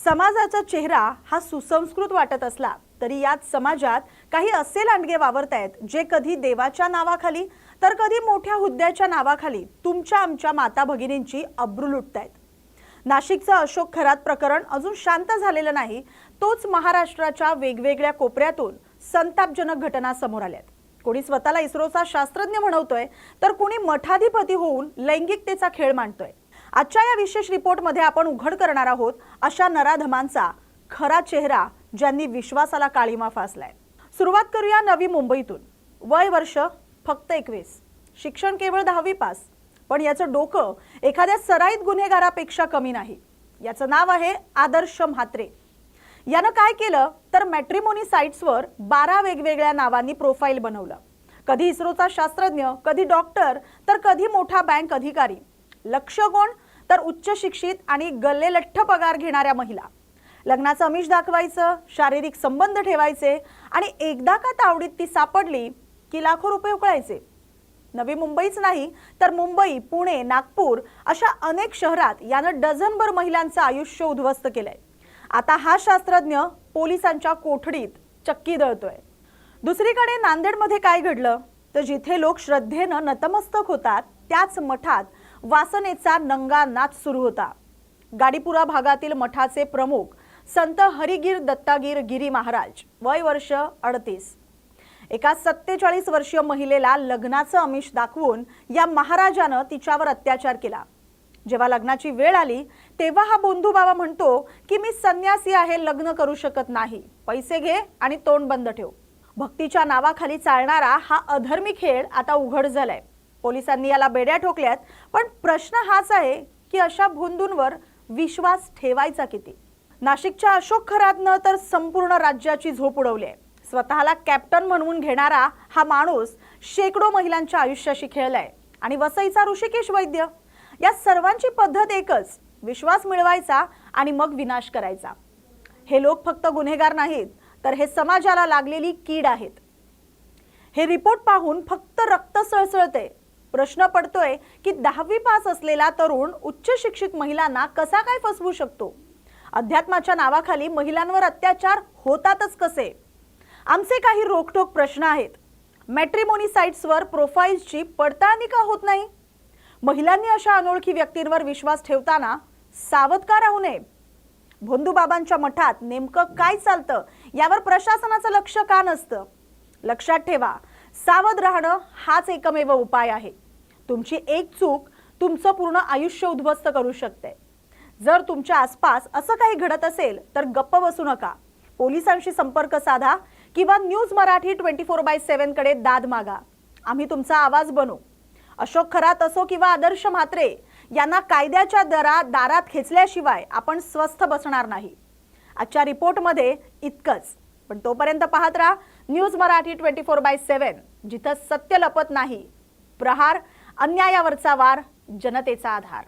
समाजाचा चेहरा हा सुसंस्कृत वाटत असला तरी यात समाजात काही असे लांडगे वावरतायत जे कधी देवाच्या नावाखाली तर कधी मोठ्या हुद्द्याच्या नावाखाली तुमच्या आमच्या माता भगिनींची अब्रू लुटतायत। नाशिकचं अशोक खरात प्रकरण अजून शांत झालेलं नाही, तोच महाराष्ट्राच्या वेगवेगळ्या कोपऱ्यातून संतापजनक घटना समोर आल्यात। कोणी स्वतःला इस्रोचा शास्त्रज्ञ म्हणवतोय तर कोणी मठाधिपती होऊन लैंगिकतेचा खेळ मांडतोय। आजच्या या विशेष रिपोर्टमध्ये आपण उघड करणार आहोत अशा नराधमांचा खरा चेहरा ज्यांनी विश्वासाला काळीमा फासलाय। सुरुवात करूया नवी मुंबईतून। वय वर्ष फक्त 21, शिक्षण केवळ 10वी पास, पण याचं डोकं एखाद्या सराईत गुन्हेगारापेक्षा कमी नाही। याचं नाव आहे आदर्श म्हात्रे। यानं काय केलं तर मॅट्रिमोनी साइट्सवर 12 वेगवेगळ्या नावांनी प्रोफाइल बनवलं। कधी इस्रोचा शास्त्रज्ञ, कधी डॉक्टर, तर कधी मोठा बँक अधिकारी। लक्ष कोण तर उच्च शिक्षित आणि गल्लेलठ्ठ पगार घेणाऱ्या महिला। लग्नाचं आमिष दाखवायचं, शारीरिक संबंध ठेवायचे आणि एकदा का तावडीत ती सापडली की लाखो रुपये उकळायचे। नवी मुंबईच नाही तर मुंबई, पुणे, नागपूर अशा अनेक शहरात यानं डझनभर महिलांचं आयुष्य उद्ध्वस्त केलंय। आता हा शास्त्रज्ञ पोलिसांच्या कोठडीत चक्की दळतोय। दुसरीकडे नांदेडमध्ये काय घडलं तर जिथे लोक श्रद्धेनं नतमस्तक होतात त्याच मठात वासनेचा नंगा नाच सुरू होता। गाडीपुरा भागातील मठाचे प्रमुख संत हरिगीर दत्तागीर गिरी महाराज, वय वर्ष 38, एका 47 वर्षीय महिलेला लग्नाचं आमिष दाखवून या महाराजानं तिच्यावर अत्याचार केला। जेव्हा लग्नाची वेळ आली तेव्हा हा बोंधू बाबा म्हणतो की मी संन्यासी आहे, लग्न करू शकत नाही, पैसे घे आणि तोंड बंद ठेव। भक्तीच्या नावाखाली चालणारा हा अधर्मी खेळ आता उघड झालाय। पोलिसांनी याला बेड्या ठोकल्यात, पण प्रश्न हाच आहे की अशा भोंदूंवर विश्वास ठेवायचा किती। नाशिकच्या अशोक खरातनं तर संपूर्ण राज्याची झोप उडवली आहे। स्वतःला कॅप्टन म्हणून घेणारा हा माणूस शेकडो महिलांच्या आयुष्याशी खेळलाय आणि वसईचा ऋषिकेश वैद्य, या सर्वांची पद्धत एकच, विश्वास मिळवायचा आणि मग विनाश करायचा। हे लोक फक्त गुन्हेगार नाहीत तर हे समाजाला लागलेली कीड आहेत। हे रिपोर्ट पाहून फक्त रक्त सळसळते। प्रश्न पडतोय की 10वी पास असलेला तरुण उच्च शिक्षित महिलांना कसा काय फसवू शकतो? अध्यात्माच्या नावाखाली महिलांवर अत्याचार होतातच कसे? आमचे काही रोखठोक प्रश्न आहेत। मॅट्रिमोनी साइट्सवर प्रोफाइल्सची पडताळणी का होत नाही? महिलांनी अशा अनोळखी व्यक्तींवर विश्वास ठेवताना सावध का राहू नये? भोंदूबाबांच्या मठात नेमकं काय चालतं यावर प्रशासनाचं लक्ष का नसतं? लक्षात ठेवा, सावध राहणं हाच एकमेव उपाय आहे। तुमची एक चूक तुमचं पूर्ण आयुष्य उद्ध्वस्त करू शकते। जर तुमच्या आसपास असं काही घडत असेल तर गप्प बसू नका। पोलिसांशी संपर्क साधा किंवा न्यूज मराठी 24/7 कडे दाद मागा। आम्ही तुमचा आवाज बनू। अशोक खरात असो किंवा आदर्श म्हात्रे यांना कायद्याच्या दारात खेचल्याशिवाय आपण स्वस्थ बसणार नाही। आजच्या रिपोर्टमध्ये इतकंच, पण तोपर्यंत पाहत राहा न्यूज मराठी 24/7, जिथं सत्य लपत नाही। प्रहार, अन्यायावरचा वार, जनतेचा आधार।